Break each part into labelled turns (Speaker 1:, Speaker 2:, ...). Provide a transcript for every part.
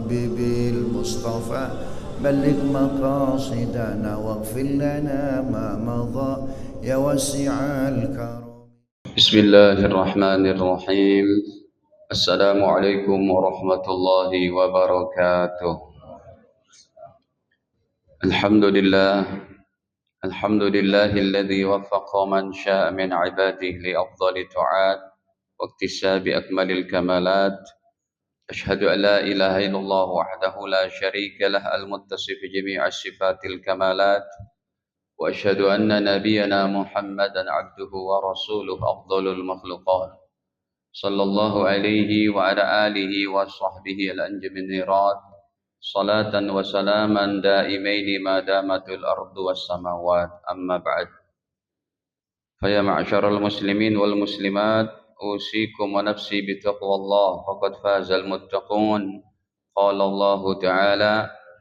Speaker 1: ربي بالمصطفى بلغ مقاصدنا واغفر لنا ما مضى يا واسع الكرم.
Speaker 2: بسم الله الرحمن الرحيم. السلام عليكم ورحمة الله وبركاته. الحمد لله الذي وفق من شاء من عباده لأفضل طاعات واكتساب أكمل الكمالات. أشهد أن لا إله إلا الله وحده لا شريك له المتصف بجميع الصفات الكمالات، وأشهد أن نبينا محمدا عبده ورسوله أفضل المخلوقات، صلى الله عليه وعلى آله وصحبه الأنجم النيرات، صلاة وسلاما دائمين ما دامت الأرض والسماوات. أما بعد، فيا معشر المسلمين والمسلمات، أوصيكم ونفسي بتقوى الله، فقد فاز المتقون. قال الله تعالى: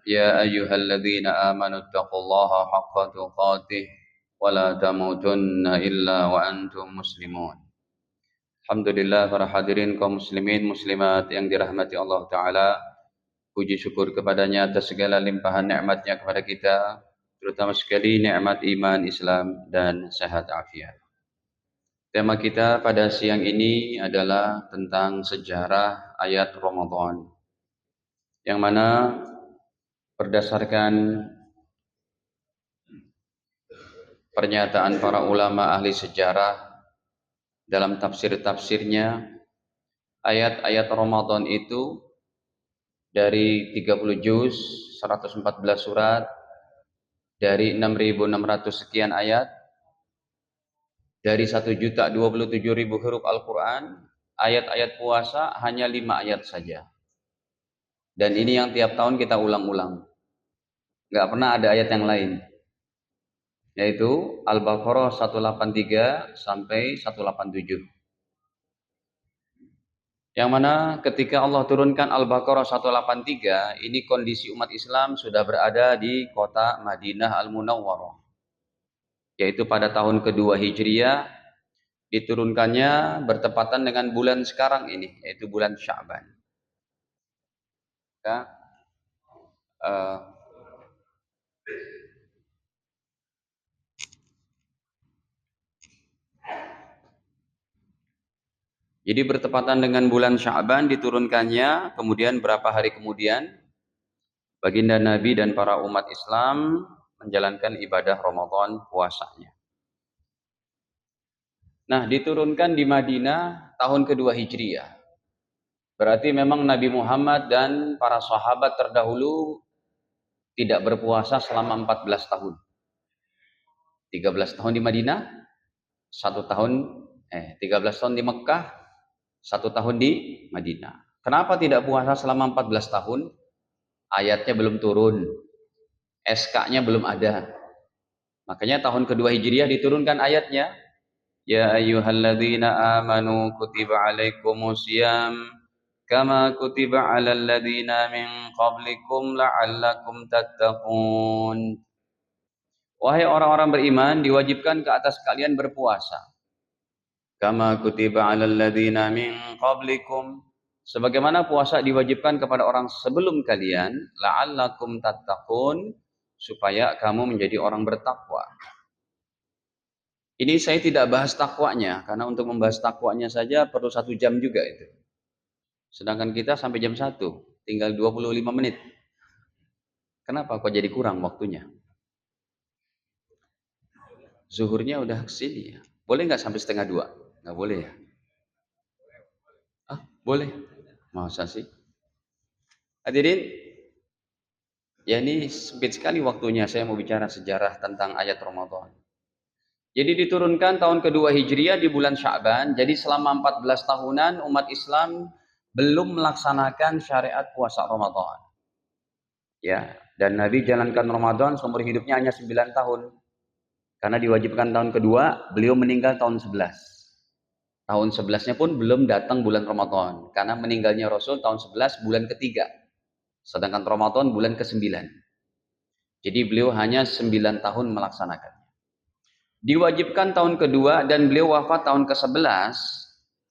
Speaker 2: يا أيها الذين آمنوا اتقوا الله حق تقاته ولا تموتن إلا وأنتم مسلمون. Alhamdulillah, para hadirin kaum muslimin muslimat yang dirahmati Allah Ta'ala, puji syukur kepadanya atas segala limpahan nikmatnya kepada kita, terutama sekali nikmat iman, Islam, dan sehat afiat. Tema kita pada siang ini adalah tentang sejarah ayat Ramadan, yang mana berdasarkan pernyataan para ulama ahli sejarah dalam tafsir-tafsirnya, ayat-ayat Ramadan itu dari 30 juz, 114 surat, dari 6.600 sekian ayat, dari 1.027.000 huruf Al-Quran, ayat-ayat puasa hanya 5 ayat saja. Dan ini yang tiap tahun kita ulang-ulang. Nggak pernah ada ayat yang lain. Yaitu Al-Baqarah 183 sampai 187. Yang mana ketika Allah turunkan Al-Baqarah 183, ini kondisi umat Islam sudah berada di kota Madinah Al-Munawwarah. Yaitu pada tahun kedua Hijriah, diturunkannya bertepatan dengan bulan sekarang ini, yaitu bulan Sya'ban. Ya, jadi bertepatan dengan bulan Sya'ban diturunkannya, kemudian berapa hari kemudian baginda Nabi dan para umat Islam menjalankan ibadah Ramadan puasanya. Nah, diturunkan di Madinah tahun kedua Hijriah. Berarti memang Nabi Muhammad dan para sahabat terdahulu tidak berpuasa selama 14 tahun. 13 tahun di Madinah, 13 tahun di Mekah, 1 tahun di Madinah. Kenapa tidak puasa selama 14 tahun? Ayatnya belum turun, SK-nya belum ada. Makanya tahun kedua Hijriah diturunkan ayatnya, ya ayyuhalladzina amanu kutiba alaikumusiyam kama kutiba alal ladzina min qablikum la'allakum tattaqun. Wahai orang-orang beriman, diwajibkan ke atas kalian berpuasa. Kama kutiba alal ladzina min qablikum, sebagaimana puasa diwajibkan kepada orang sebelum kalian, la'allakum tattaqun, supaya kamu menjadi orang bertakwa. Ini saya tidak bahas takwanya, karena untuk membahas takwanya saja perlu 1 jam juga itu. Sedangkan kita sampai jam 1, tinggal 25 menit. Kenapa kok jadi kurang waktunya? Zuhurnya udah kesini ya. Boleh nggak sampai 1:30? Nggak boleh ya? Boleh. Masa sih? Hadirin, ya ini sempit sekali waktunya saya mau bicara sejarah tentang ayat Ramadan. Jadi diturunkan tahun kedua Hijriah di bulan Sya'ban. Jadi selama 14 tahunan umat Islam belum melaksanakan syariat puasa Ramadan. Ya, dan Nabi jalankan Ramadan seumur hidupnya hanya 9 tahun. Karena diwajibkan tahun kedua, beliau meninggal tahun 11. Tahun 11-nya pun belum datang bulan Ramadan, karena meninggalnya Rasul tahun 11 bulan ketiga, sedangkan Ramadan bulan ke-9. Jadi beliau hanya 9 tahun melaksanakan. Diwajibkan tahun kedua dan beliau wafat tahun ke-11.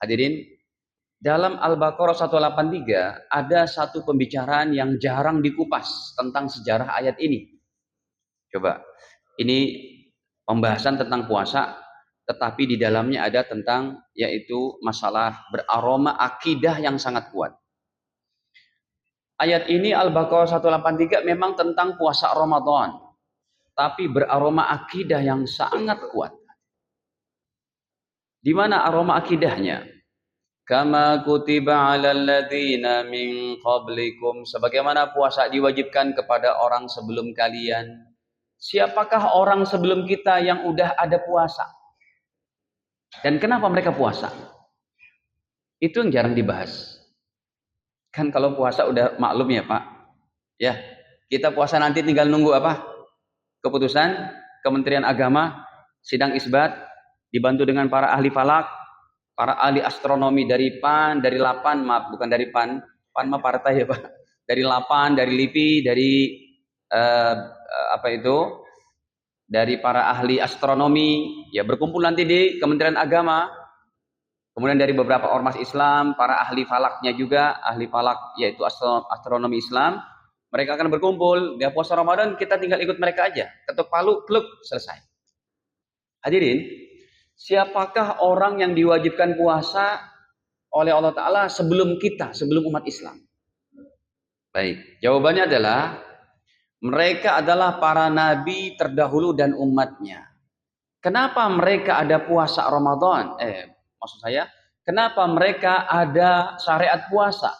Speaker 2: Hadirin, Dalam Al-Baqarah 183 ada satu pembicaraan yang jarang dikupas tentang sejarah ayat ini. Coba, ini pembahasan tentang puasa, tetapi di dalamnya ada tentang yaitu masalah beraroma akidah yang sangat kuat. Ayat ini Al-Baqarah 183 memang tentang puasa Ramadan, tapi beraroma akidah yang sangat kuat. Di mana aroma akidahnya? Kama kutiba 'alal ladzina min qablikum, sebagaimana puasa diwajibkan kepada orang sebelum kalian. Siapakah orang sebelum kita yang udah ada puasa? Dan kenapa mereka puasa? Itu yang jarang dibahas. Kan kalau puasa udah maklum ya, Pak. Ya, kita puasa nanti tinggal nunggu apa? Keputusan Kementerian Agama, sidang isbat, dibantu dengan para ahli falak, para ahli astronomi dari PAN, dari LAPAN, maaf bukan dari PAN mah partai ya Pak, dari LAPAN, dari LIPI, dari dari para ahli astronomi, ya berkumpul nanti di Kementerian Agama, kemudian dari beberapa ormas Islam, para ahli falaknya juga, ahli falak yaitu astronomi Islam, mereka akan berkumpul, dia puasa Ramadan, kita tinggal ikut mereka aja, ketuk palu, kluk, selesai. Hadirin, siapakah orang yang diwajibkan puasa oleh Allah Ta'ala sebelum kita, sebelum umat Islam? Baik, jawabannya adalah mereka adalah para nabi terdahulu dan umatnya. Kenapa mereka ada puasa Ramadan? Maksud saya, kenapa mereka ada syariat puasa?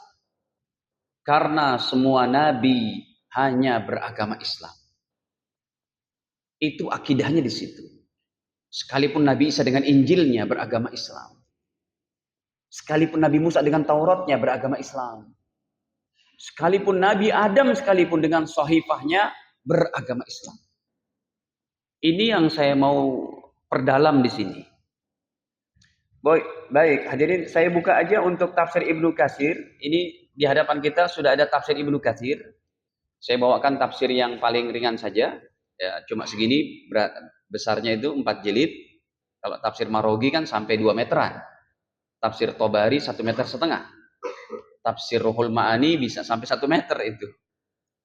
Speaker 2: Karena semua nabi hanya beragama Islam. Itu akidahnya di situ. Sekalipun Nabi Isa dengan Injilnya beragama Islam. Sekalipun Nabi Musa dengan Tauratnya beragama Islam. Sekalipun Nabi Adam sekalipun dengan Sahifahnya beragama Islam. Ini yang saya mau perdalam di sini. Baik, hadirin, saya buka aja untuk tafsir Ibnu Katsir. Ini di hadapan kita sudah ada tafsir Ibnu Katsir. Saya bawakan tafsir yang paling ringan saja. Ya, cuma segini besarnya itu 4 jilid. Kalau tafsir Marogi kan sampai 2 meteran. Tafsir Tobari 1,5 meter. Tafsir Ruhul Ma'ani bisa sampai 1 meter itu.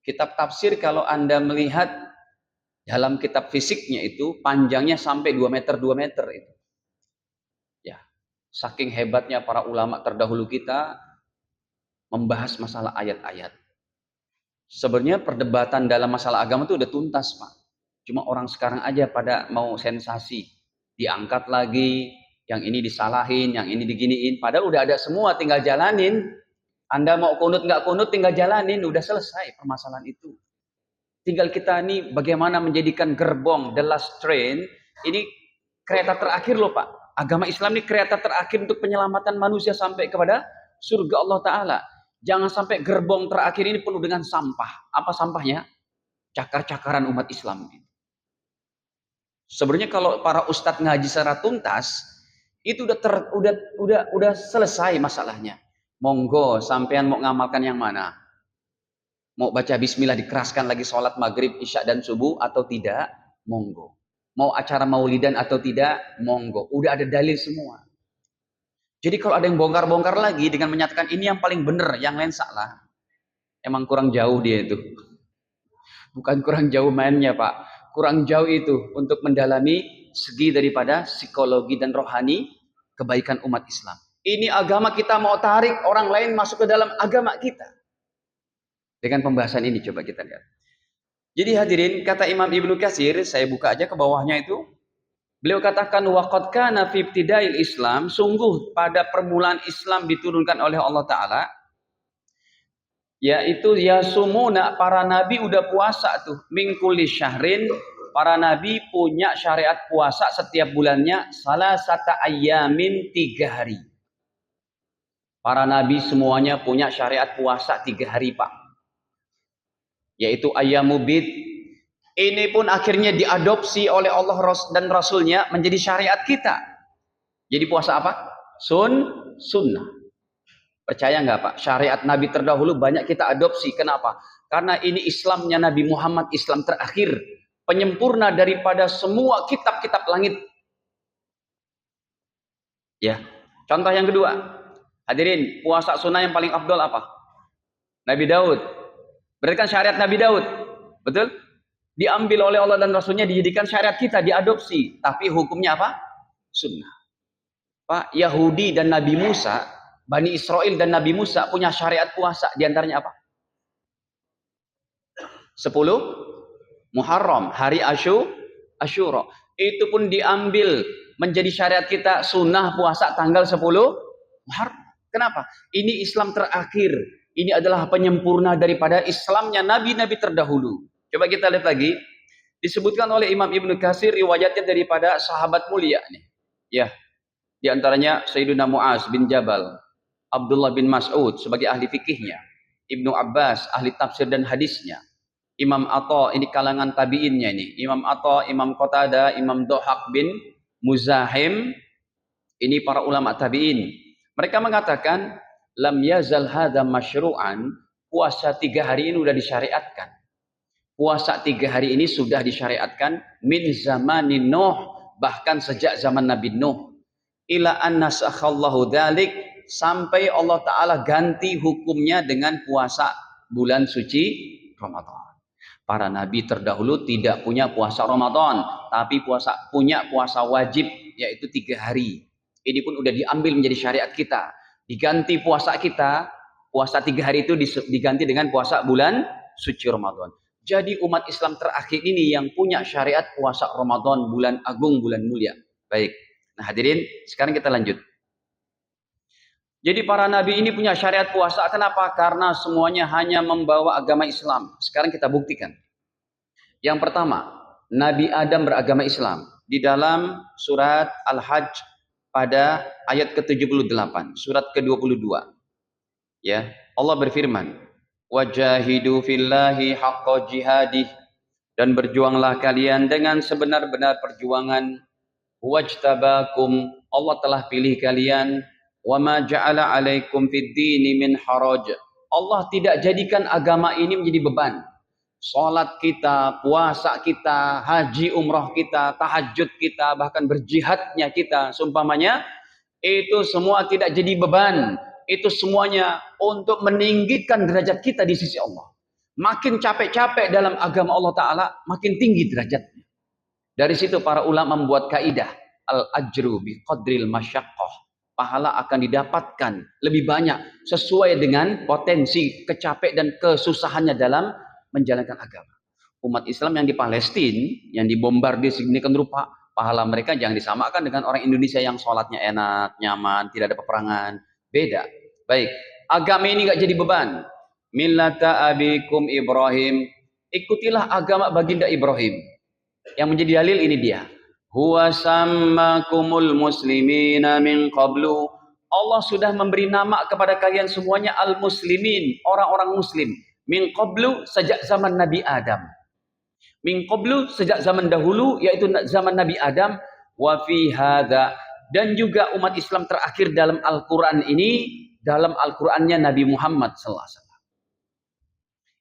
Speaker 2: Kitab tafsir kalau Anda melihat dalam kitab fisiknya itu panjangnya sampai 2 meter itu. Ya, saking hebatnya para ulama terdahulu kita membahas masalah ayat-ayat. Sebenarnya perdebatan dalam masalah agama itu udah tuntas, Pak. Cuma orang sekarang aja pada mau sensasi. Diangkat lagi, yang ini disalahin, yang ini diginiin. Padahal udah ada semua, tinggal jalanin. Anda mau kunut nggak kunut, tinggal jalanin. Udah selesai permasalahan itu. Tinggal kita nih bagaimana menjadikan gerbong, the last train. Ini kereta terakhir loh Pak. Agama Islam ini kereta terakhir untuk penyelamatan manusia sampai kepada surga Allah Ta'ala. Jangan sampai gerbong terakhir ini penuh dengan sampah. Apa sampahnya? Cakar-cakaran umat Islam. Sebenarnya kalau para ustadz ngaji secara tuntas, itu udah selesai masalahnya. Monggo, sampean mau ngamalkan yang mana? Mau baca bismillah dikeraskan lagi sholat maghrib, isya dan subuh atau tidak? Monggo. Mau acara maulidan atau tidak? Monggo. Udah ada dalil semua. Jadi kalau ada yang bongkar-bongkar lagi dengan menyatakan ini yang paling benar, yang lain salah. Emang kurang jauh dia itu. Bukan kurang jauh mainnya Pak. Kurang jauh itu untuk mendalami segi daripada psikologi dan rohani kebaikan umat Islam. Ini agama kita mau tarik orang lain masuk ke dalam agama kita. Dengan pembahasan ini coba kita lihat. Jadi hadirin, kata Imam Ibnu Katsir, saya buka aja ke bawahnya itu. Beliau katakan waqad kana fi ibtidail Islam, sungguh pada permulaan Islam diturunkan oleh Allah Ta'ala, yaitu yasumuna, para nabi udah puasa tuh, min kulli syahrin, para nabi punya syariat puasa setiap bulannya, salasata ayyamin, 3 hari. Para nabi semuanya punya syariat puasa 3 hari Pak, yaitu ayyamubid. Ini pun akhirnya diadopsi oleh Allah dan Rasulnya menjadi syariat kita. Jadi puasa apa? Sunnah. Percaya nggak Pak? Syariat Nabi terdahulu banyak kita adopsi. Kenapa? Karena ini Islamnya Nabi Muhammad, Islam terakhir. Penyempurna daripada semua kitab-kitab langit. Ya. Contoh yang kedua. Hadirin, puasa sunnah yang paling afdol apa? Nabi Daud. Berarti kan syariat Nabi Daud. Betul? Diambil oleh Allah dan Rasulnya, dijadikan syariat kita, diadopsi. Tapi hukumnya apa? Sunnah. Pak, Yahudi dan Nabi Musa, Bani Israel dan Nabi Musa punya syariat puasa. Di antaranya apa? 10 Muharram, hari Asyura. Itu pun diambil menjadi syariat kita, sunnah puasa tanggal 10 Muharram. Kenapa? Ini Islam terakhir. Ini adalah penyempurna daripada Islamnya nabi-nabi terdahulu. Coba kita lihat lagi. Disebutkan oleh Imam Ibnu Katsir riwayatnya daripada sahabat mulia nih. Ya. Di antaranya Sayyidina Muaz bin Jabal, Abdullah bin Mas'ud sebagai ahli fikihnya, Ibnu Abbas ahli tafsir dan hadisnya, Imam Atha, ini kalangan tabi'innya ini, Imam Atha, Imam Qatadah, Imam Dhahak bin Muzahim, ini para ulama tabi'in. Mereka mengatakan, lam yazal hadza masyru'an, puasa 3 hari ini sudah disyariatkan. Puasa 3 hari ini sudah disyariatkan min zamanin Nuh, bahkan sejak zaman Nabi Nuh. Ila anna sakhallahu dzalik, sampai Allah Ta'ala ganti hukumnya dengan puasa bulan suci Ramadan. Para nabi terdahulu tidak punya puasa Ramadan, tapi punya puasa wajib, yaitu 3 hari. Ini pun udah diambil menjadi syariat kita. Diganti puasa kita, puasa 3 hari itu diganti dengan puasa bulan suci Ramadan. Jadi umat Islam terakhir ini yang punya syariat puasa Ramadan, bulan agung, bulan mulia. Baik. Nah hadirin, sekarang kita lanjut. Jadi para nabi ini punya syariat puasa. Kenapa? Karena semuanya hanya membawa agama Islam. Sekarang kita buktikan. Yang pertama, Nabi Adam beragama Islam. Di dalam surat Al-Hajj pada ayat ke-78, surat ke-22. Ya, Allah berfirman, "Wajahidu fillahi haqqa jihadih." Dan berjuanglah kalian dengan sebenar-benar perjuangan. Wajtabakum, Allah telah pilih kalian. Wa ma ja'ala 'alaikum fid dini min haraj. Allah tidak jadikan agama ini menjadi beban. Salat kita, puasa kita, haji umrah kita, tahajud kita, bahkan berjihadnya kita, seumpamanya itu semua tidak jadi beban. Itu semuanya untuk meninggikan derajat kita di sisi Allah. Makin capek-capek dalam agama Allah Ta'ala, makin tinggi derajatnya. Dari situ para ulama membuat kaidah al-ajru bi qadril masyaqqah. Pahala akan didapatkan lebih banyak sesuai dengan potensi kecapek dan kesusahannya dalam menjalankan agama. Umat Islam yang di Palestina, yang dibombardir sedemikian rupa, pahala mereka jangan disamakan dengan orang Indonesia yang sholatnya enak, nyaman, tidak ada peperangan. Beda. Baik, agama ini nggak jadi beban. Millata abikum Ibrahim, ikutilah agama baginda Ibrahim. Yang menjadi dalil ini dia. Huwa sammakumul muslimina min qablu. Allah sudah memberi nama kepada kalian semuanya al-muslimin, orang-orang muslim. Min qablu, sejak zaman Nabi Adam. Min qablu, sejak zaman dahulu, yaitu zaman Nabi Adam. Wa fi hadza, dan juga umat Islam terakhir dalam Al-Quran ini, dalam Al-Qurannya Nabi Muhammad SAW.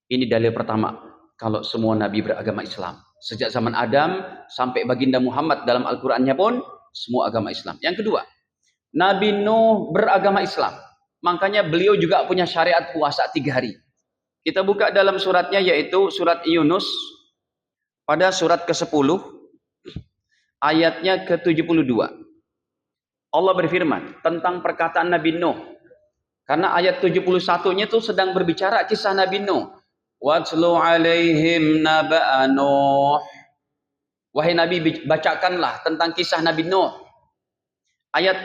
Speaker 2: Ini dalil pertama, kalau semua Nabi beragama Islam. Sejak zaman Adam sampai baginda Muhammad dalam Al-Qurannya pun semua agama Islam. Yang kedua, Nabi Nuh beragama Islam. Makanya beliau juga punya syariat puasa 3 hari. Kita buka dalam suratnya, yaitu surat Yunus pada surat ke-10 ayatnya ke-72. Allah berfirman tentang perkataan Nabi Nuh. Karena ayat 71-nya itu sedang berbicara kisah Nabi Nuh. Watlu alaihim naba'a Nuh. Wahai Nabi, bacakanlah tentang kisah Nabi Nuh. Ayat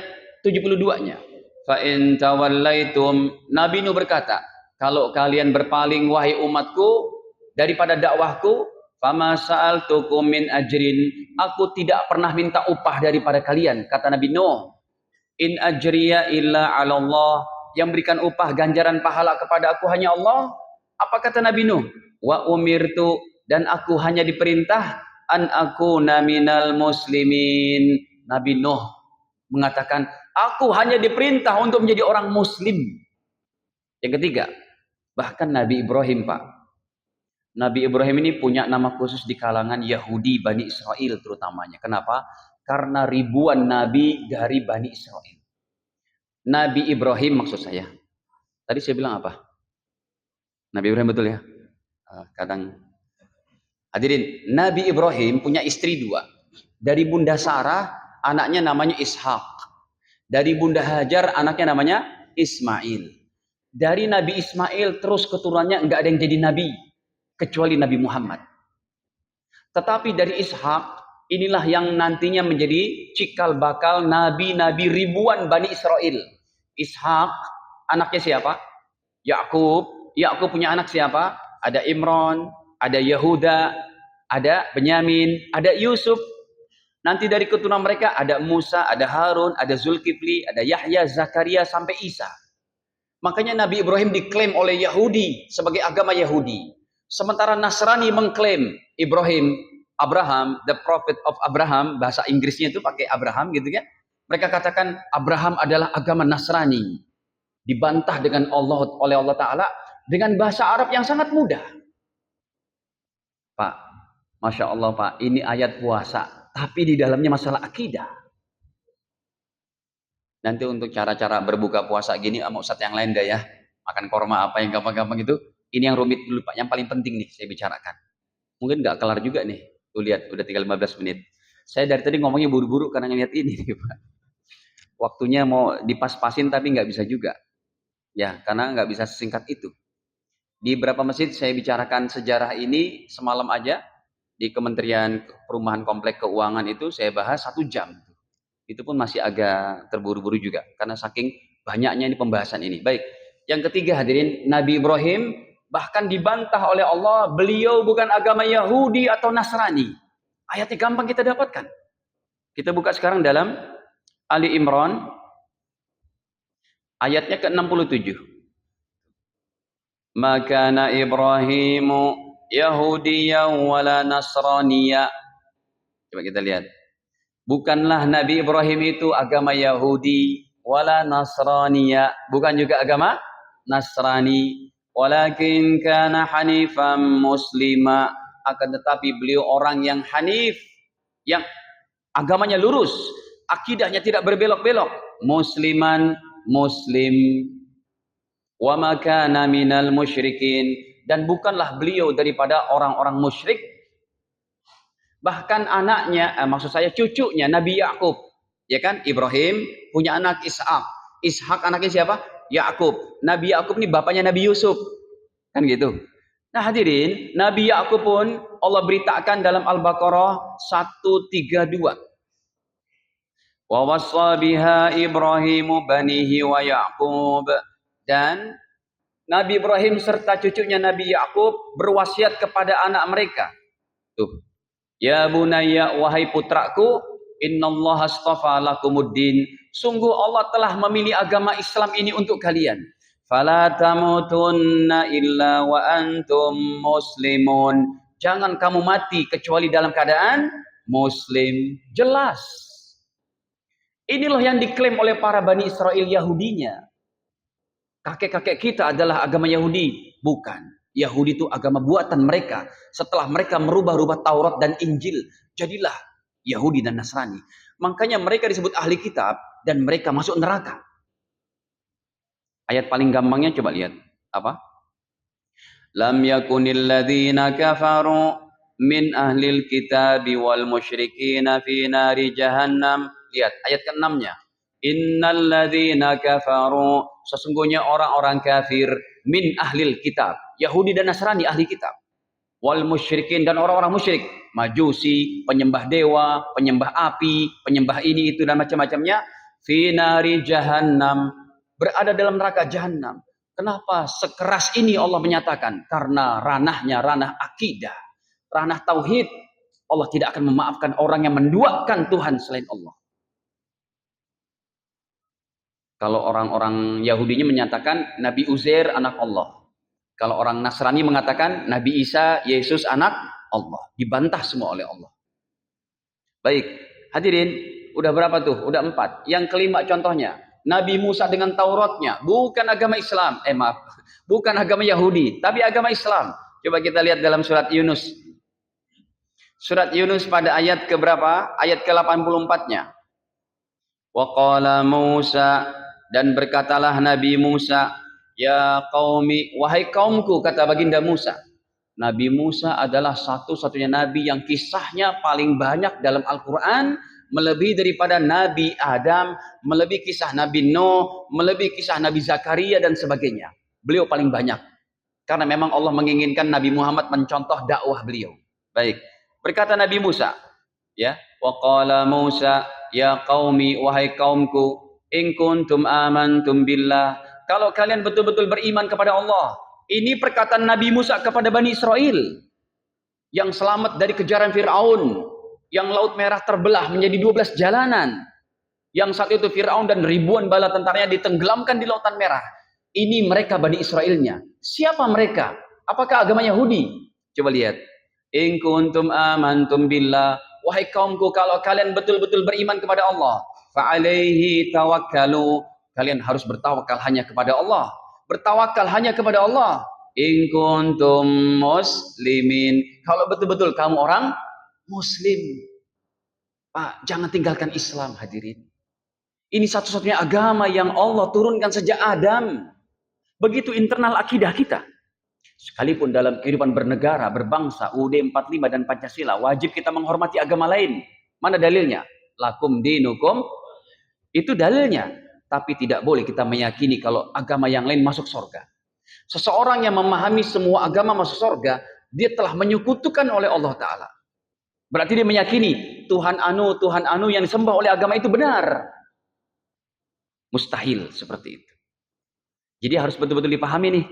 Speaker 2: 72-nya. Fa in tawallaitum, Nabi Nuh berkata, kalau kalian berpaling wahai umatku daripada dakwahku, fama sa'altukum min ajrin, aku tidak pernah minta upah daripada kalian, kata Nabi Nuh. In ajriya illa 'ala Allah, yang berikan upah ganjaran pahala kepada aku hanya Allah. Apa kata Nabi Nuh? Wa umirtu, dan aku hanya diperintah an akuna minal muslimin. Nabi Nuh mengatakan, aku hanya diperintah untuk menjadi orang muslim. Yang ketiga, bahkan Nabi Ibrahim, Pak. Nabi Ibrahim ini punya nama khusus di kalangan Yahudi Bani Israel terutamanya. Kenapa? Karena ribuan nabi dari Bani Israel. Nabi Ibrahim maksud saya. Tadi saya bilang apa? Nabi Ibrahim betul ya? Kadang hadirin, Nabi Ibrahim punya istri 2. Dari Bunda Sarah, anaknya namanya Ishak. Dari Bunda Hajar, anaknya namanya Ismail. Dari Nabi Ismail terus keturunannya enggak ada yang jadi nabi kecuali Nabi Muhammad. Tetapi dari Ishak, inilah yang nantinya menjadi cikal bakal nabi-nabi ribuan Bani Israel. Ishak, anaknya siapa? Yakub. Yakub punya anak siapa? Ada Imran, ada Yahuda, ada Benyamin, ada Yusuf. Nanti dari keturunan mereka ada Musa, ada Harun, ada Zulkifli, ada Yahya, Zakaria, sampai Isa. Makanya Nabi Ibrahim diklaim oleh Yahudi sebagai agama Yahudi. Sementara Nasrani mengklaim Abraham, the prophet of Abraham, bahasa Inggrisnya itu pakai Abraham gitu kan. Mereka katakan Abraham adalah agama Nasrani. Dibantah oleh Allah Ta'ala dengan bahasa Arab yang sangat mudah. Pak, Masya Allah Pak, ini ayat puasa. Tapi di dalamnya masalah akidah. Nanti untuk cara-cara berbuka puasa gini, sama Ustadz yang lain dah ya. Makan korma apa yang gampang-gampang itu. Ini yang rumit dulu Pak. Yang paling penting nih saya bicarakan. Mungkin nggak kelar juga nih. Tuh lihat, udah tinggal 15 menit. Saya dari tadi ngomongnya buru-buru karena ngeliat ini nih Pak. Waktunya mau dipas-pasin tapi nggak bisa juga. Ya, karena nggak bisa sesingkat itu. Di beberapa masjid saya bicarakan sejarah ini semalam aja. Di Kementerian Perumahan Komplek Keuangan itu saya bahas 1 jam. Itu pun masih agak terburu-buru juga. Karena saking banyaknya ini pembahasan ini. Baik, yang ketiga hadirin, Nabi Ibrahim bahkan dibantah oleh Allah, beliau bukan agama Yahudi atau Nasrani. Ayatnya gampang kita dapatkan. Kita buka sekarang dalam Ali Imran, ayatnya ke-67. Makana Ibrahimu Yahudiyan wala Nasraniya. Coba kita lihat. Bukanlah Nabi Ibrahim itu agama Yahudi wala Nasraniya, bukan juga agama Nasrani, walakin kana hanifan muslima, akan tetapi beliau orang yang hanif, yang agamanya lurus, akidahnya tidak berbelok-belok, musliman, muslim, wa ma kana minal musyrikin, dan bukanlah beliau daripada orang-orang musyrik. Bahkan anaknya, maksud saya cucunya Nabi Yakub, ya kan? Ibrahim punya anak Ishak. Ishak anaknya siapa? Yakub. Nabi Yakub ini bapaknya Nabi Yusuf. Kan gitu. Nah hadirin, Nabi Yakub pun Allah beritakan dalam Al-Baqarah 132. Wa wassa biha Ibrahimu banihi wa Yaqub. Dan Nabi Ibrahim serta cucunya Nabi Yakub berwasiat kepada anak mereka. Tuh. Ya bunayya, wahai putraku, innallaha astafa lakumuddin. Sungguh Allah telah memilih agama Islam ini untuk kalian. Fala tamutunna illa wa antum muslimun. Jangan kamu mati kecuali dalam keadaan muslim. Jelas. Inilah yang diklaim oleh para Bani Israel Yahudinya. Kakek-kakek kita adalah agama Yahudi. Bukan. Yahudi itu agama buatan mereka. Setelah mereka merubah-rubah Taurat dan Injil, jadilah Yahudi dan Nasrani. Makanya mereka disebut ahli kitab dan mereka masuk neraka. Ayat paling gampangnya coba lihat. Apa? Lam yakunil ladzina kafaru min ahlil kitabi wal musyrikina fi nari jahannam. Lihat ayat ke-6-nya. Innal ladzina kafaru, sesungguhnya orang-orang kafir, min ahlil kitab, Yahudi dan Nasrani ahli kitab, wal musyrikin, dan orang-orang musyrik, majusi, penyembah dewa, penyembah api, penyembah ini itu dan macam-macamnya, fi nari jahannam, berada dalam neraka jahannam. Kenapa sekeras ini Allah menyatakan? Karena ranahnya ranah akidah, ranah tauhid. Allah tidak akan memaafkan orang yang menduakan Tuhan selain Allah. Kalau orang-orang Yahudinya menyatakan Nabi Uzair anak Allah. Kalau orang Nasrani mengatakan Nabi Isa, Yesus anak Allah. Dibantah semua oleh Allah. Baik, hadirin, udah berapa tuh? Udah 4. Yang kelima contohnya, Nabi Musa dengan Tauratnya, bukan agama Islam. Bukan agama Yahudi, tapi agama Islam. Coba kita lihat dalam surat Yunus. Surat Yunus pada ayat keberapa? Ayat ke-84-nya. Wa qala Musa Dan berkatalah Nabi Musa, ya qaumi, wahai kaumku, kata baginda Musa. Nabi Musa adalah satu-satunya nabi yang kisahnya paling banyak dalam Al-Quran, melebihi daripada Nabi Adam, melebihi kisah Nabi Nuh, melebihi kisah Nabi Zakaria dan sebagainya. Beliau paling banyak. Karena memang Allah menginginkan Nabi Muhammad mencontoh dakwah beliau. Baik. Berkata Nabi Musa, ya, wa qala Musa, ya qaumi, wahai kaumku, in kuntum amantum billah, kalau kalian betul-betul beriman kepada Allah. Ini perkataan Nabi Musa kepada Bani Israel yang selamat dari kejaran Fir'aun, yang Laut Merah terbelah menjadi 12 jalanan, yang saat itu Fir'aun dan ribuan bala tentaranya ditenggelamkan di Lautan Merah. Ini mereka Bani Israelnya. Siapa mereka? Apakah agama Yahudi? Coba lihat. In kuntum amantum billah, wahai kaumku, kalau kalian betul-betul beriman kepada Allah, fa'alaihi tawakkalu, kalian harus bertawakal hanya kepada Allah. Bertawakal hanya kepada Allah. In kuntum muslimin, kalau betul-betul kamu orang muslim. Pak, jangan tinggalkan Islam, hadirin. Ini satu-satunya agama yang Allah turunkan sejak Adam. Begitu internal akidah kita. Sekalipun dalam kehidupan bernegara, berbangsa, UUD 45 dan Pancasila, wajib kita menghormati agama lain. Mana dalilnya? Lakum dinukum, itu dalilnya. Tapi tidak boleh kita meyakini kalau agama yang lain masuk surga. Seseorang yang memahami semua agama masuk surga, dia telah menyekutukan oleh Allah Ta'ala. Berarti dia meyakini Tuhan anu yang disembah oleh agama itu benar. Mustahil seperti itu. Jadi harus betul-betul dipahami nih.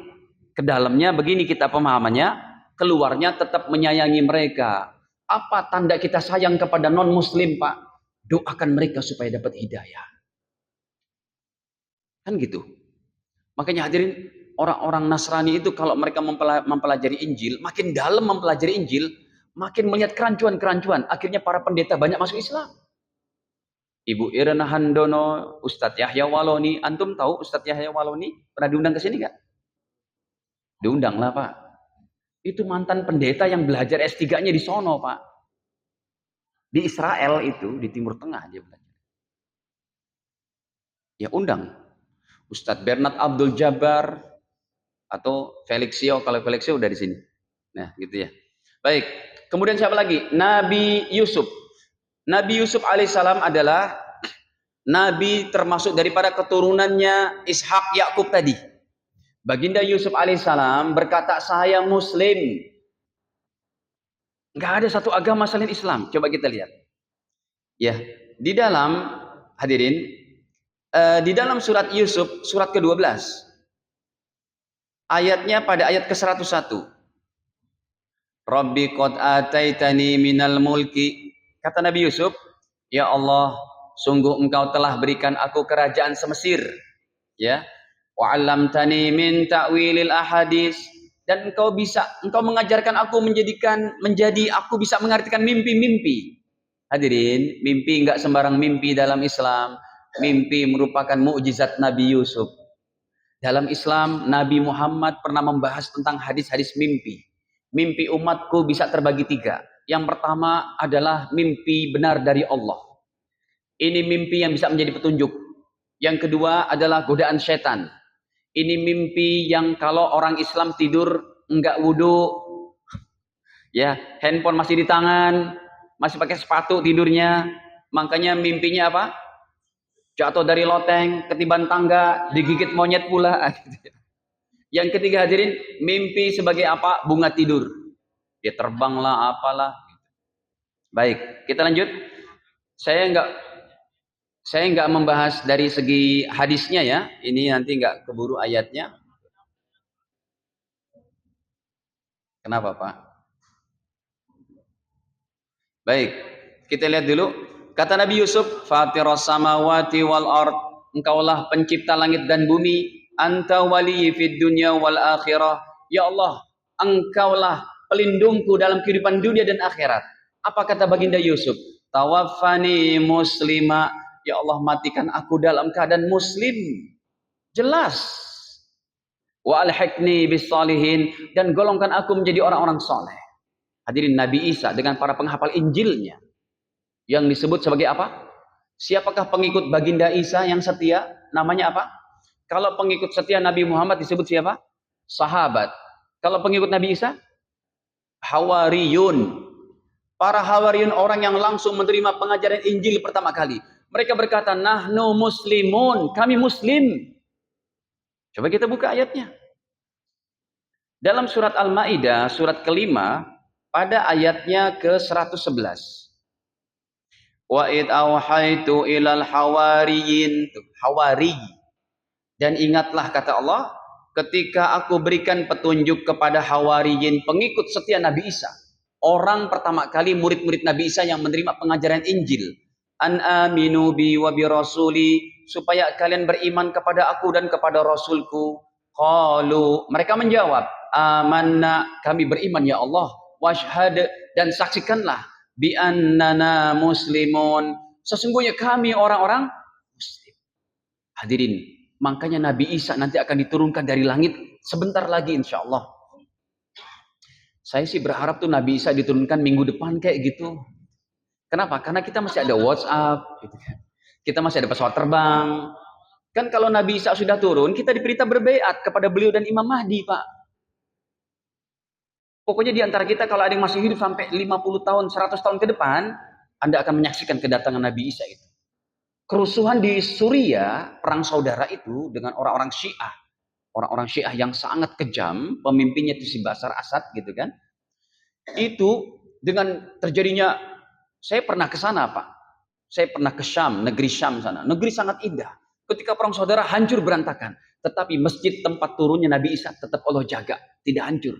Speaker 2: Ke dalamnya begini kita pemahamannya, keluarnya tetap menyayangi mereka. Apa tanda kita sayang kepada non-muslim, Pak? Doakan mereka supaya dapat hidayah. Kan gitu. Makanya hadirin, orang-orang Nasrani itu kalau mereka mempelajari Injil, makin dalam mempelajari Injil, makin melihat kerancuan-kerancuan. Akhirnya para pendeta banyak masuk Islam. Ibu Irna Handono, Ustadz Yahya Waloni, antum tahu Ustadz Yahya Waloni? Pernah diundang ke sini nggak? Diundang lah, Pak. Itu mantan pendeta yang belajar S3-nya di sono, Pak. Di Israel itu, di Timur Tengah dia belajar. Ya undang. Ustadz Bernard Abdul Jabbar atau Felixio, kalau Felixio udah di sini. Nah, gitu ya. Baik. Kemudian siapa lagi? Nabi Yusuf. Nabi Yusuf alaihissalam adalah nabi termasuk daripada keturunannya Ishak Yakub tadi. Baginda Yusuf alaihissalam berkata, saya muslim. Nggak ada satu agama selain Islam. Coba kita lihat. Ya, di dalam hadirin, di dalam surat Yusuf, surat ke-12. Ayatnya pada ayat ke-101. Rabbi qad ataitani minal mulki. Kata Nabi Yusuf, ya Allah, sungguh engkau telah berikan aku kerajaan semesir. Ya. Wa 'allamtani min ta'wilil ahadits, dan engkau mengajarkan aku menjadi aku bisa mengartikan mimpi-mimpi. Hadirin, mimpi enggak sembarang mimpi dalam Islam. Mimpi merupakan mukjizat Nabi Yusuf. Dalam Islam, Nabi Muhammad pernah membahas tentang hadis-hadis mimpi. Mimpi umatku bisa terbagi 3. Yang pertama adalah mimpi benar dari Allah. Ini mimpi yang bisa menjadi petunjuk. Yang kedua adalah godaan setan. Ini mimpi yang kalau orang Islam tidur enggak wudu, ya, handphone masih di tangan, masih pakai sepatu tidurnya, makanya mimpinya apa? Jatuh dari loteng, ketiban tangga, digigit monyet pula. Yang ketiga hadirin, mimpi sebagai apa? Bunga tidur. Dia terbang lah, apalah. Baik, kita lanjut. Saya enggak membahas dari segi hadisnya ya. Ini nanti enggak keburu ayatnya. Kenapa, Pak? Baik, kita lihat dulu. Kata Nabi Yusuf, Fatiras samawati wal ard, engkaulah pencipta langit dan bumi, anta waliyyi fid dunya wal akhirah. Ya Allah, engkaulah pelindungku dalam kehidupan dunia dan akhirat. Apa kata baginda Yusuf? Tawaffani muslima, ya Allah matikan aku dalam keadaan muslim. Jelas. Wa alhiqni bis salihin, dan golongkan aku menjadi orang-orang saleh. Hadirin, Nabi Isa dengan para penghafal Injilnya yang disebut sebagai apa? Siapakah pengikut baginda Isa yang setia? namanya apa? Kalau pengikut setia Nabi Muhammad disebut siapa? Sahabat. Kalau pengikut Nabi Isa? Hawariyun. Para Hawariyun orang yang langsung menerima pengajaran Injil pertama kali. Mereka berkata, nahnu muslimun, kami muslim. Coba kita buka ayatnya. Dalam surat Al-Maidah, surat kelima, pada ayatnya ke-111. Wa id awhaitu ilal hawariyin. Hawari. Dan ingatlah kata Allah, ketika aku berikan petunjuk kepada Hawariyin, pengikut setia Nabi Isa. Orang pertama kali murid-murid Nabi Isa yang menerima pengajaran Injil. An aminu bi wa bi rasuli, supaya kalian beriman kepada aku dan kepada Rasulku. Qalu, mereka menjawab, amanna, kami beriman ya Allah. Washhad, dan saksikanlah, bi annana muslimun, sesungguhnya kami orang-orang muslim. Hadirin, makanya Nabi Isa nanti akan diturunkan dari langit sebentar lagi insya Allah. Saya sih berharap tuh Nabi Isa diturunkan minggu depan kayak gitu. Kenapa? Karena kita masih ada WhatsApp, gitu kan. Kita masih ada pesawat terbang. Kan kalau Nabi Isa sudah turun, kita diperintah berbaiat kepada beliau dan Imam Mahdi, Pak. Pokoknya di antara kita kalau ada yang masih hidup sampai 50 tahun, 100 tahun ke depan, Anda akan menyaksikan kedatangan Nabi Isa itu. Kerusuhan di Suriah, perang saudara itu dengan orang-orang Syiah. Orang-orang Syiah yang sangat kejam, pemimpinnya itu si Bashar Assad gitu kan. Itu dengan terjadinya, saya pernah ke sana Pak. Saya pernah ke Syam, negeri Syam sana. Negeri sangat indah. Ketika perang saudara hancur berantakan. Tetapi masjid tempat turunnya Nabi Isa tetap Allah jaga. Tidak hancur.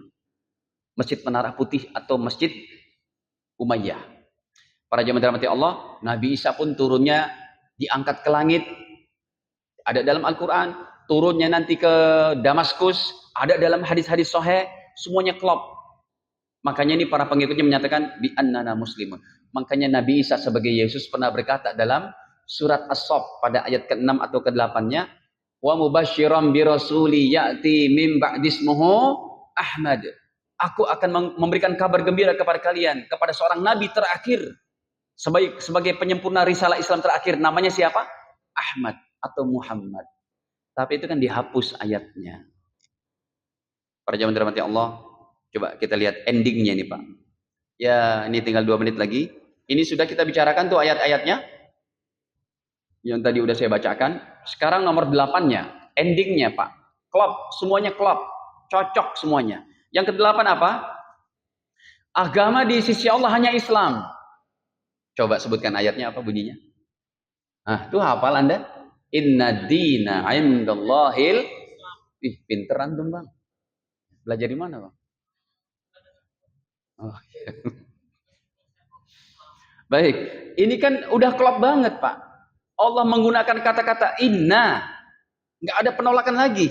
Speaker 2: Masjid Menara Putih atau Masjid Umayyah. Para jemaah dirahmati Allah, Nabi Isa pun turunnya diangkat ke langit. Ada dalam Al-Quran. Turunnya nanti ke Damaskus. Ada dalam hadis-hadis sahih. Semuanya klop. Makanya ini para pengikutnya menyatakan bi annana muslimun. Makanya Nabi Isa sebagai Yesus pernah berkata dalam surat As-Saff pada ayat ke-6 atau ke-8-nya, wa mubasysyiran bi rasuli ya'ti min ba'dismuhu Ahmad. Aku akan memberikan kabar gembira kepada kalian, kepada seorang nabi terakhir sebagai penyempurna risalah Islam terakhir. Namanya siapa? Ahmad atau Muhammad. Tapi itu kan dihapus ayatnya. Para jemaah dirahmati Allah, coba kita lihat endingnya ini Pak. Ya, ini tinggal 2 menit lagi. Ini sudah kita bicarakan tuh ayat-ayatnya. Yang tadi udah saya bacakan. Sekarang nomor 8-nya. Endingnya Pak. Klop, semuanya klop. Cocok semuanya. Yang ke-8 apa? Agama di sisi Allah hanya Islam. Coba sebutkan ayatnya apa bunyinya. Nah, itu hafal Anda? Inna dina indallahil. Ih, pinteran tuh Bang. Belajar di mana Bang? Oh, iya. Baik, ini kan udah klop banget Pak. Allah menggunakan kata-kata inna, nggak ada penolakan lagi.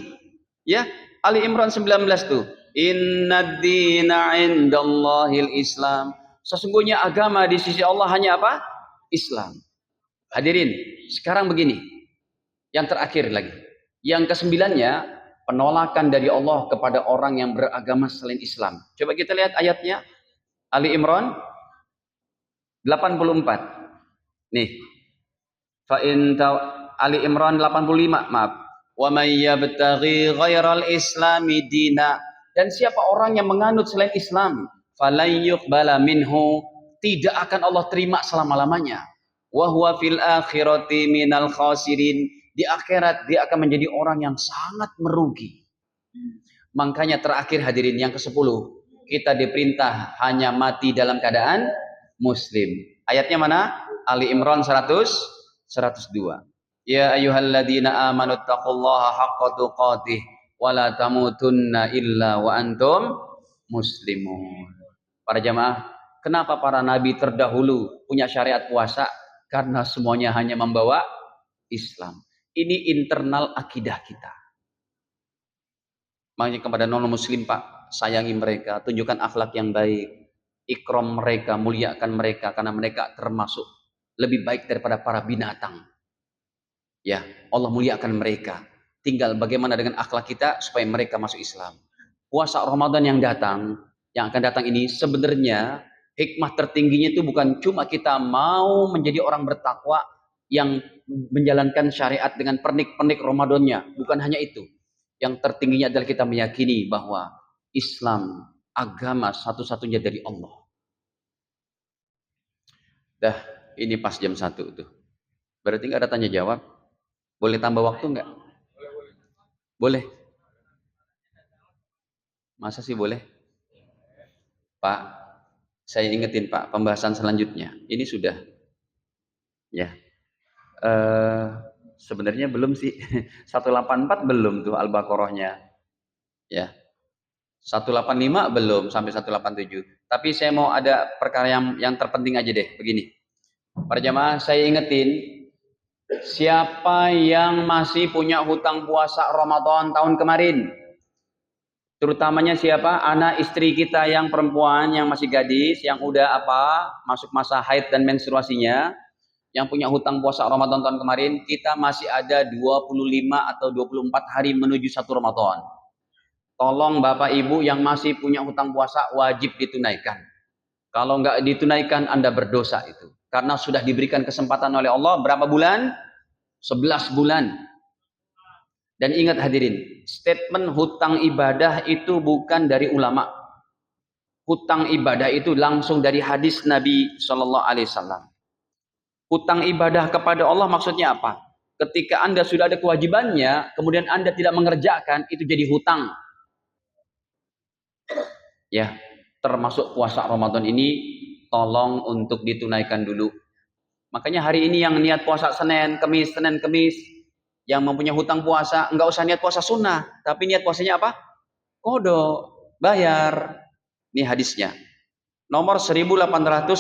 Speaker 2: Ya, Ali Imran 19 tuh. Inna dina indallahil Islam. Sesungguhnya agama di sisi Allah hanya apa? Islam. Hadirin, sekarang begini. Yang terakhir lagi. Yang ke-9-nya, penolakan dari Allah kepada orang yang beragama selain Islam. Coba kita lihat ayatnya. Ali Imran 84. Nih. Ali Imran 85, maaf. Wa may yabtaghi ghairal islami dina. Dan siapa orang yang menganut selain Islam, falan yuqbala minhu, tidak akan Allah terima selama-lamanya. Wa huwa fil akhirati minal khasirin. Di akhirat dia akan menjadi orang yang sangat merugi. Makanya terakhir hadirin yang ke-10, kita diperintah hanya mati dalam keadaan muslim. Ayatnya mana? Ali Imran 102. Ya ayyuhalladzina amanu taqullaha haqqa tuqatih wa la tamutunna illa wa antum muslimun. Para jamaah, kenapa para nabi terdahulu punya syariat puasa? Karena semuanya hanya membawa Islam. Ini internal akidah kita. Makanya kepada non-muslim Pak, sayangi mereka, tunjukkan akhlak yang baik, ikram mereka, muliakan mereka, karena mereka termasuk lebih baik daripada para binatang. Ya, Allah muliakan mereka. Tinggal bagaimana dengan akhlak kita supaya mereka masuk Islam. Puasa Ramadan yang akan datang ini sebenarnya hikmah tertingginya itu bukan cuma kita mau menjadi orang bertakwa yang menjalankan syariat dengan pernik-pernik Ramadannya. Bukan hanya itu. Yang tertingginya adalah kita meyakini bahwa Islam agama satu-satunya dari Allah. Dah, ini pas jam 1 tuh. Berarti nggak ada tanya jawab. Boleh tambah waktu nggak? Boleh. Masa sih boleh? Pak, saya ingetin Pak, pembahasan selanjutnya. Ini sudah. Ya. Sebenarnya belum sih. 184 belum tuh Al-Baqarahnya. Ya. 185 belum sampai 187. Tapi saya mau ada perkara yang terpenting aja deh, begini. Para jamaah, saya ingetin, siapa yang masih punya hutang puasa Ramadan tahun kemarin? Terutamanya siapa? Anak istri kita yang perempuan, yang masih gadis, yang udah masuk masa haid dan menstruasinya, yang punya hutang puasa Ramadan tahun kemarin, kita masih ada 25 atau 24 hari menuju 1 Ramadan. Tolong Bapak Ibu yang masih punya hutang puasa wajib ditunaikan. Kalau nggak ditunaikan Anda berdosa itu. Karena sudah diberikan kesempatan oleh Allah berapa bulan? 11 bulan. Dan ingat hadirin, statement hutang ibadah itu bukan dari ulama. Hutang ibadah itu langsung dari hadis Nabi SAW. Hutang ibadah kepada Allah maksudnya apa? Ketika Anda sudah ada kewajibannya, kemudian Anda tidak mengerjakan, itu jadi hutang. Ya, termasuk puasa Ramadan ini, tolong untuk ditunaikan dulu. Makanya hari ini yang niat puasa Senin, Kemis, yang mempunyai hutang puasa, enggak usah niat puasa sunnah, tapi niat puasanya apa? Qadha, bayar. Ini hadisnya. Nomor 1852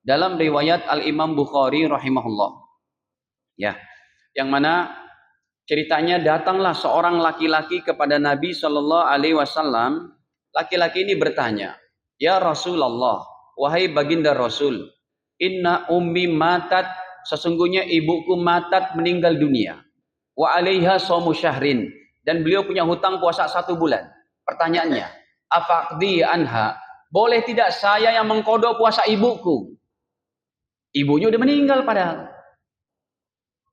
Speaker 2: dalam riwayat Al-Imam Bukhari rahimahullah. Ya, yang mana ceritanya datanglah seorang laki-laki kepada Nabi Shallallahu Alaihi Wasallam. Laki-laki ini bertanya, ya Rasulullah, wahai baginda Rasul, inna ummi matat, sesungguhnya ibuku matat meninggal dunia. Wa alaiha shaum syahrin, dan beliau punya hutang puasa 1 bulan. Pertanyaannya, afaqdi anha, boleh tidak saya yang mengkodok puasa ibuku? Ibunya udah meninggal padahal.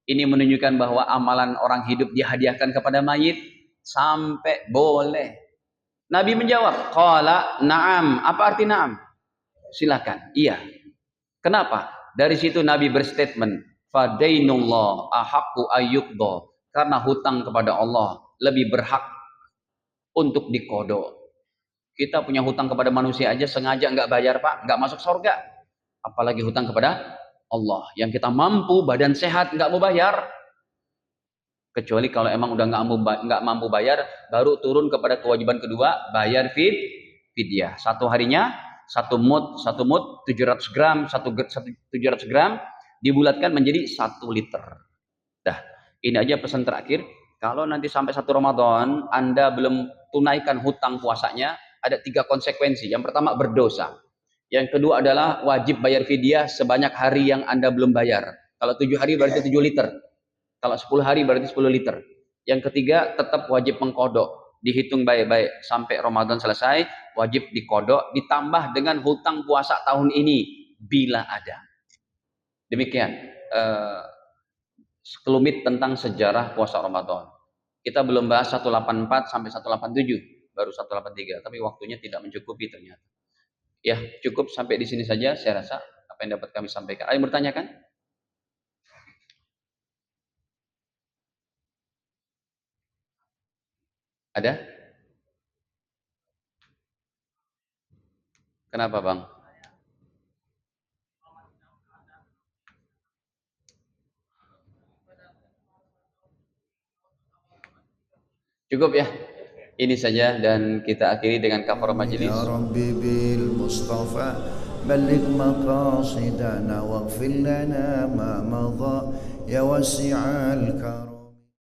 Speaker 2: Ini menunjukkan bahwa amalan orang hidup dihadiahkan kepada mayit sampai boleh. Nabi menjawab, qala na'am. Apa arti na'am? Silakan. Iya. Kenapa? Dari situ Nabi berstatement, fadainullah ahaqqu ayyuqda, karena hutang kepada Allah lebih berhak untuk dikodok. Kita punya hutang kepada manusia aja sengaja nggak bayar Pak, nggak masuk surga. Apalagi hutang kepada Allah yang kita mampu, badan sehat, nggak mau bayar. Kecuali kalau emang udah nggak mampu bayar, baru turun kepada kewajiban kedua, bayar fidyah. Satu harinya 1 mud 700 gram, 700 gram dibulatkan menjadi 1 liter. Dah, ini aja pesan terakhir. Kalau nanti sampai 1 Ramadan Anda belum tunaikan hutang puasanya, ada 3 konsekuensi. Yang pertama berdosa. Yang kedua adalah wajib bayar fidyah sebanyak hari yang Anda belum bayar. Kalau 7 hari berarti 7 liter. Kalau 10 hari berarti 10 liter. Yang ketiga tetap wajib mengkodok. Dihitung baik-baik sampai Ramadan selesai, wajib dikodok, ditambah dengan hutang puasa tahun ini bila ada. Demikian sekelumit tentang sejarah puasa Ramadan. Kita belum bahas 184 sampai 187, baru 183, tapi waktunya tidak mencukupi ternyata. Ya, cukup sampai di sini saja saya rasa apa yang dapat kami sampaikan. Ada yang bertanya kan? Ada? Kenapa Bang? Cukup ya? Ini saja dan kita akhiri dengan kafarah majelis.
Speaker 1: Ya Rabbi bil Mustafa balligh maqasidana waghfir lana ma madha ya wasi'al karam.